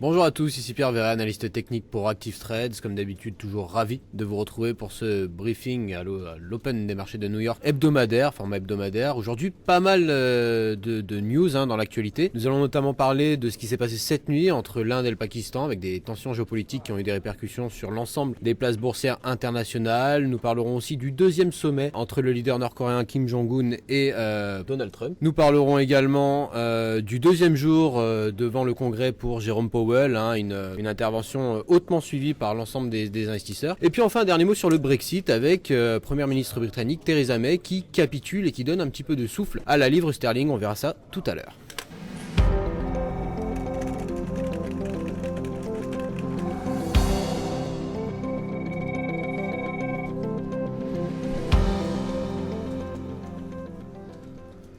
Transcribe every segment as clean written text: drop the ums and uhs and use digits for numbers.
Bonjour à tous, ici Pierre Verret, analyste technique pour Active Trades. Comme d'habitude, toujours ravi de vous retrouver pour ce briefing à l'Open des marchés de New York hebdomadaire, format hebdomadaire. Aujourd'hui, pas mal de news dans l'actualité. Nous allons notamment parler de ce qui s'est passé cette nuit entre l'Inde et le Pakistan, avec des tensions géopolitiques qui ont eu des répercussions sur l'ensemble des places boursières internationales. Nous parlerons aussi du deuxième sommet entre le leader nord-coréen Kim Jong-un et Donald Trump. Nous parlerons également du deuxième jour devant le Congrès pour Jérôme Powell. Une intervention hautement suivie par l'ensemble des investisseurs. Et puis enfin, un dernier mot sur le Brexit avec Première ministre britannique Theresa May qui capitule et qui donne un petit peu de souffle à la livre sterling. On verra ça tout à l'heure.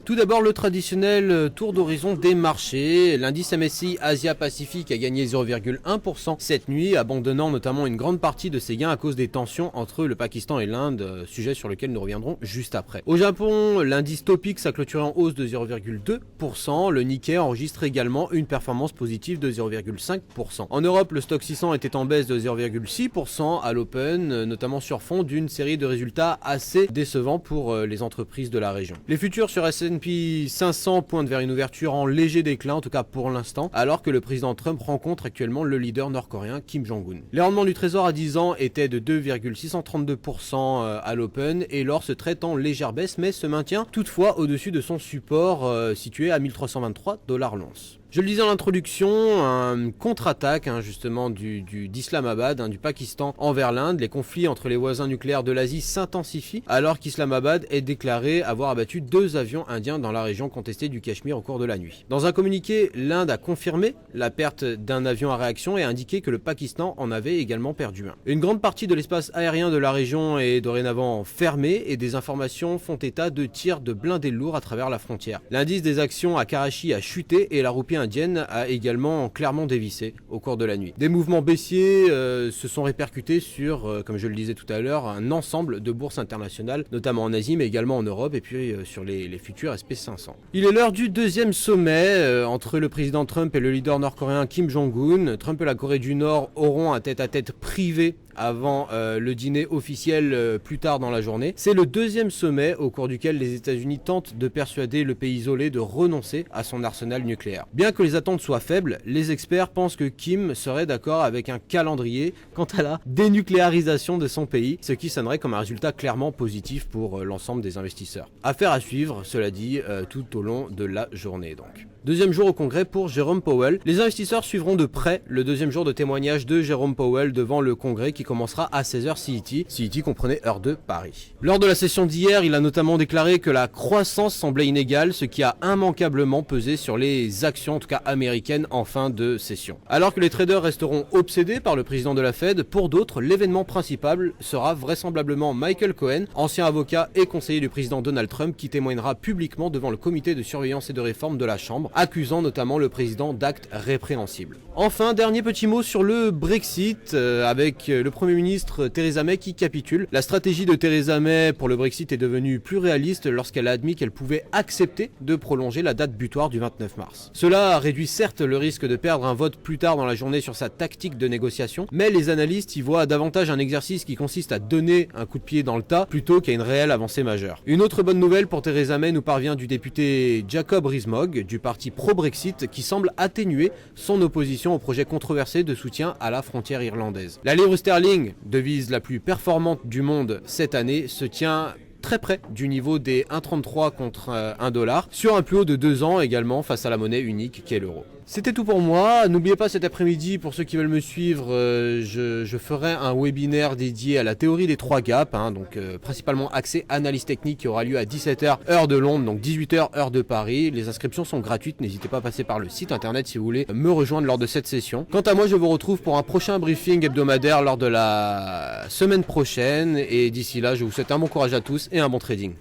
Tout d'abord, le traditionnel tour d'horizon des marchés. L'indice MSCI Asia-Pacifique a gagné 0,1% cette nuit, abandonnant notamment une grande partie de ses gains à cause des tensions entre le Pakistan et l'Inde, sujet sur lequel nous reviendrons juste après. Au Japon, l'indice Topix a clôturé en hausse de 0,2%. Le Nikkei enregistre également une performance positive de 0,5%. En Europe, le Stoxx 600 était en baisse de 0,6% à l'Open, notamment sur fond d'une série de résultats assez décevants pour les entreprises de la région. Les futurs sur S&P 500 pointent vers une ouverture en léger déclin, en tout cas pour l'instant, alors que le président Trump rencontre actuellement le leader nord-coréen Kim Jong-un. Les rendements du trésor à 10 ans étaient de 2,632% à l'Open et l'or se traite en légère baisse mais se maintient toutefois au-dessus de son support situé à 1323 $ l'once. Je le disais en introduction, un contre-attaque justement d'Islamabad, du Pakistan envers l'Inde. Les conflits entre les voisins nucléaires de l'Asie s'intensifient alors qu'Islamabad est déclaré avoir abattu 2 avions indiens dans la région contestée du Cachemire au cours de la nuit. Dans un communiqué, l'Inde a confirmé la perte d'un avion à réaction et a indiqué que le Pakistan en avait également perdu un. Une grande partie de l'espace aérien de la région est dorénavant fermée et des informations font état de tirs de blindés lourds à travers la frontière. L'indice des actions à Karachi a chuté et la roupie indienne a également clairement dévissé au cours de la nuit. Des mouvements baissiers se sont répercutés sur, comme je le disais tout à l'heure, un ensemble de bourses internationales, notamment en Asie mais également en Europe et puis sur les futurs SP500. Il est l'heure du deuxième sommet entre le président Trump et le leader nord-coréen Kim Jong-un. Trump et la Corée du Nord auront un tête-à-tête privé avant le dîner officiel plus tard dans la journée. C'est le deuxième sommet au cours duquel les États-Unis tentent de persuader le pays isolé de renoncer à son arsenal nucléaire. Bien que les attentes soient faibles, les experts pensent que Kim serait d'accord avec un calendrier quant à la dénucléarisation de son pays, ce qui sonnerait comme un résultat clairement positif pour l'ensemble des investisseurs. Affaire à suivre, cela dit, tout au long de la journée donc. Deuxième jour au Congrès pour Jérôme Powell. Les investisseurs suivront de près le deuxième jour de témoignage de Jérôme Powell devant le Congrès qui commencera à 16h CET. CET comprenait heure de Paris. Lors de la session d'hier, il a notamment déclaré que la croissance semblait inégale, ce qui a immanquablement pesé sur les actions, en tout cas américaines, en fin de session. Alors que les traders resteront obsédés par le président de la Fed, pour d'autres, l'événement principal sera vraisemblablement Michael Cohen, ancien avocat et conseiller du président Donald Trump, qui témoignera publiquement devant le comité de surveillance et de réforme de la Chambre, accusant notamment le président d'actes répréhensibles. Enfin, dernier petit mot sur le Brexit, avec le Premier ministre Theresa May qui capitule. La stratégie de Theresa May pour le Brexit est devenue plus réaliste lorsqu'elle a admis qu'elle pouvait accepter de prolonger la date butoir du 29 mars. Cela réduit certes le risque de perdre un vote plus tard dans la journée sur sa tactique de négociation, mais les analystes y voient davantage un exercice qui consiste à donner un coup de pied dans le tas plutôt qu'à une réelle avancée majeure. Une autre bonne nouvelle pour Theresa May nous parvient du député Jacob Rees-Mogg du parti pro-Brexit qui semble atténuer son opposition au projet controversé de soutien à la frontière irlandaise. La livre sterling, devise la plus performante du monde cette année, se tient très près du niveau des 1,33 contre 1 $, sur un plus haut de 2 ans également face à la monnaie unique qu'est l'euro. C'était tout pour moi. N'oubliez pas cet après-midi, pour ceux qui veulent me suivre, je ferai un webinaire dédié à la théorie des 3 gaps, donc principalement axé analyse technique qui aura lieu à 17h heure de Londres, donc 18h heure de Paris. Les inscriptions sont gratuites, n'hésitez pas à passer par le site internet si vous voulez me rejoindre lors de cette session. Quant à moi, je vous retrouve pour un prochain briefing hebdomadaire lors de la semaine prochaine et d'ici là, je vous souhaite un bon courage à tous et un bon trading.